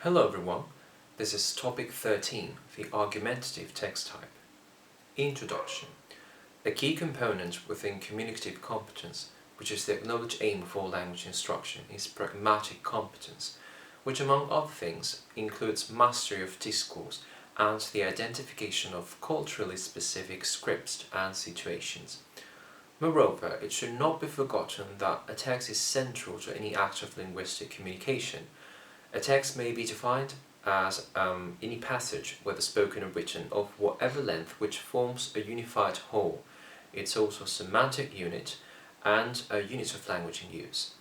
Hello everyone, this is topic 13, the argumentative text type. Introduction. A key component within communicative competence, which is the acknowledged aim of all language instruction, is pragmatic competence, which among other things includes mastery of discourse and the identification of culturally specific scripts and situations. Moreover, it should not be forgotten that a text is central to any act of linguistic communication. A text may be defined as any passage, whether spoken or written, of whatever length which forms a unified whole. It's also a semantic unit and a unit of language in use.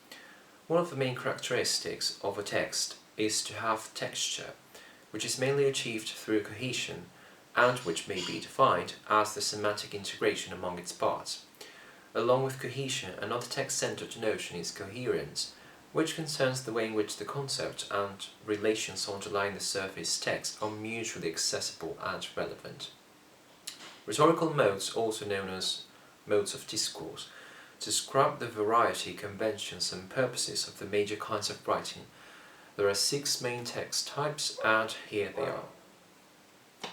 One of the main characteristics of a text is to have texture, which is mainly achieved through cohesion and which may be defined as the semantic integration among its parts. Along with cohesion, another text-centered notion is coherence, which concerns the way in which the concept and relations underlying the surface text are mutually accessible and relevant. Rhetorical modes, also known as modes of discourse, describe the variety, conventions and purposes of the major kinds of writing. There are 6 main text types, and here they are.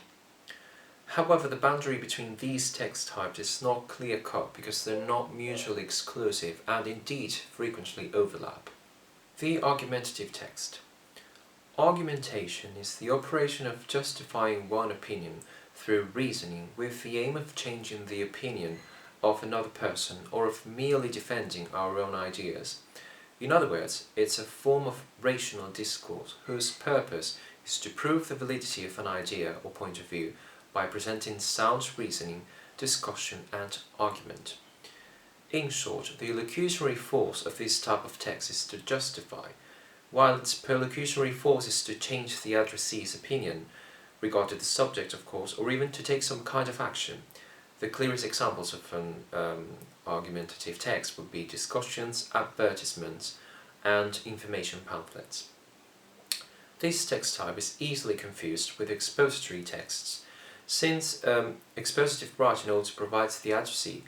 However, the boundary between these text types is not clear-cut because they're not mutually exclusive and indeed frequently overlap. The argumentative text. Argumentation is the operation of justifying one opinion through reasoning with the aim of changing the opinion of another person or of merely defending our own ideas. In other words, it's a form of rational discourse whose purpose is to prove the validity of an idea or point of view by presenting sound reasoning, discussion and argument. In short, the illocutory force of this type of text is to justify, while its perlocutory force is to change the addressee's opinion, regarding the subject of course, or even to take some kind of action. The clearest examples of an argumentative text would be discussions, advertisements, and information pamphlets. This text type is easily confused with expository texts, since expositive writing also provides the addressee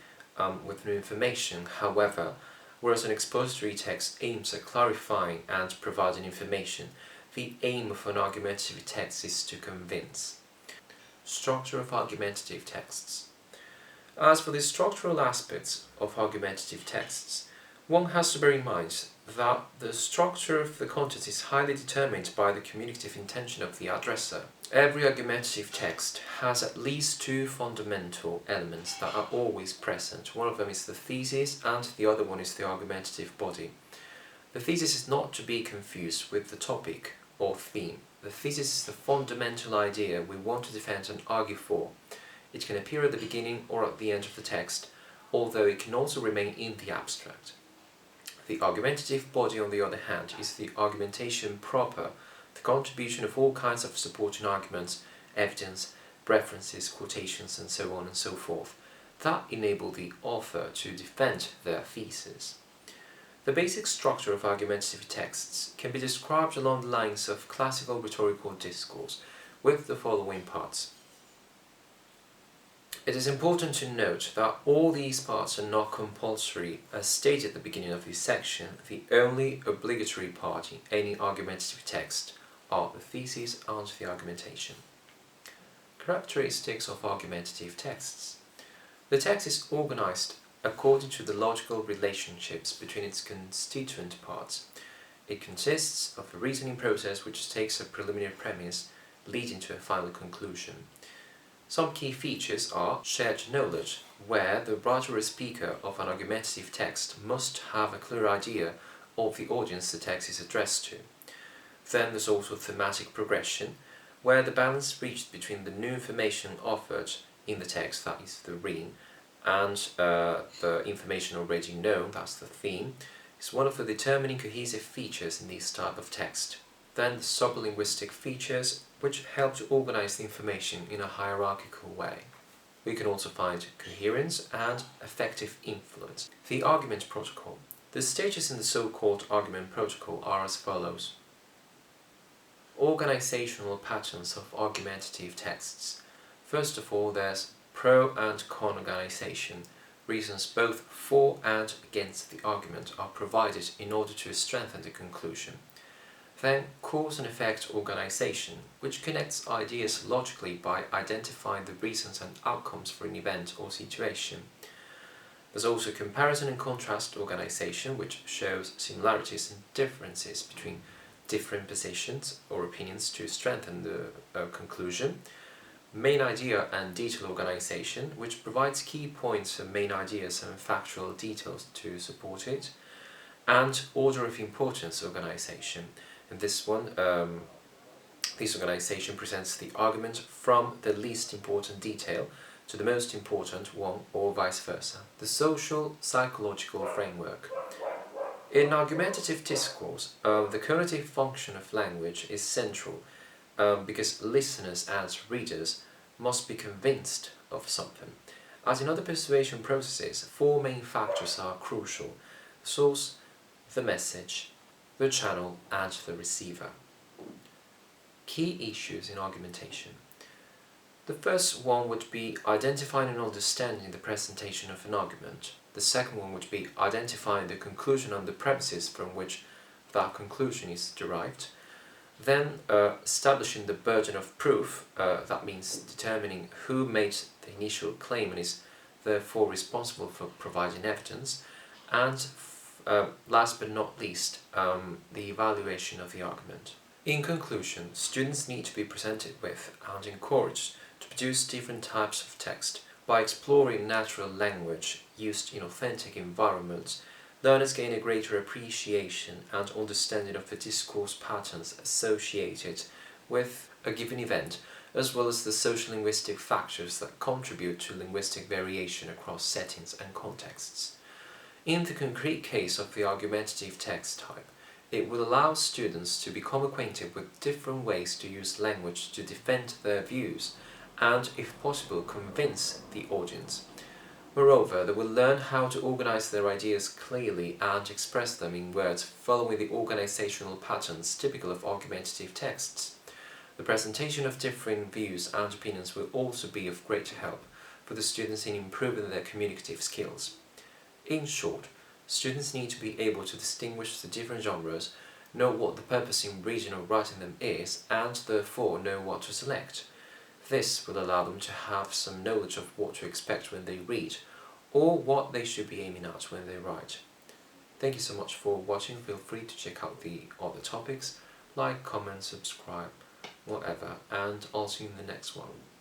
with new information. However, whereas an expository text aims at clarifying and providing information, the aim of an argumentative text is to convince. Structure of argumentative texts. As for the structural aspects of argumentative texts, one has to bear in mind that the structure of the content is highly determined by the communicative intention of the addresser. Every argumentative text has at least 2 fundamental elements that are always present. One of them is the thesis and the other one is the argumentative body. The thesis is not to be confused with the topic or theme. The thesis is the fundamental idea we want to defend and argue for. It can appear at the beginning or at the end of the text, although it can also remain in the abstract. The argumentative body, on the other hand, is the argumentation proper, the contribution of all kinds of supporting arguments, evidence, references, quotations, and so on and so forth, that enable the author to defend their thesis. The basic structure of argumentative texts can be described along the lines of classical rhetorical discourse, with the following parts. It is important to note that all these parts are not compulsory. As stated at the beginning of this section, the only obligatory part in any argumentative text are the thesis and the argumentation. Characteristics of argumentative texts. The text is organized according to the logical relationships between its constituent parts. It consists of a reasoning process which takes a preliminary premise leading to a final conclusion. Some key features are shared knowledge, where the writer or speaker of an argumentative text must have a clear idea of the audience the text is addressed to. Then there's also thematic progression, where the balance reached between the new information offered in the text, that is the ream, and the information already known, that's the theme, is one of the determining cohesive features in this type of text. Then the sublinguistic features, which help to organize the information in a hierarchical way. We can also find coherence and effective influence. The argument protocol. The stages in the so-called argument protocol are as follows. Organizational patterns of argumentative texts. First of all, there's pro and con organization. Reasons both for and against the argument are provided in order to strengthen the conclusion. Then cause and effect organization, which connects ideas logically by identifying the reasons and outcomes for an event or situation. There's also comparison and contrast organization, which shows similarities and differences between different positions or opinions to strengthen the conclusion. Main idea and detail organization, which provides key points and main ideas and factual details to support it. And order of importance organization. In this one, this organization presents the argument from the least important detail to the most important one, or vice versa. The social psychological framework. In argumentative discourse, the cognitive function of language is central because listeners and readers must be convinced of something. As in other persuasion processes, four main factors are crucial: the source, the message, the channel, and the receiver. Key issues in argumentation. The first one would be identifying and understanding the presentation of an argument. The second one would be identifying the conclusion and the premises from which that conclusion is derived. Then establishing the burden of proof, that means determining who made the initial claim and is therefore responsible for providing evidence. And last but not least, the evaluation of the argument. In conclusion, students need to be presented with and encouraged to produce different types of text. By exploring natural language used in authentic environments, learners gain a greater appreciation and understanding of the discourse patterns associated with a given event, as well as the social-linguistic factors that contribute to linguistic variation across settings and contexts. In the concrete case of the argumentative text type, it will allow students to become acquainted with different ways to use language to defend their views and, if possible, convince the audience. Moreover, they will learn how to organize their ideas clearly and express them in words following the organizational patterns typical of argumentative texts. The presentation of differing views and opinions will also be of great help for the students in improving their communicative skills. In short, students need to be able to distinguish the different genres, know what the purpose in reading or writing them is, and therefore know what to select. This will allow them to have some knowledge of what to expect when they read, or what they should be aiming at when they write. Thank you so much for watching. Feel free to check out the other topics, like, comment, subscribe, whatever, and I'll see you in the next one.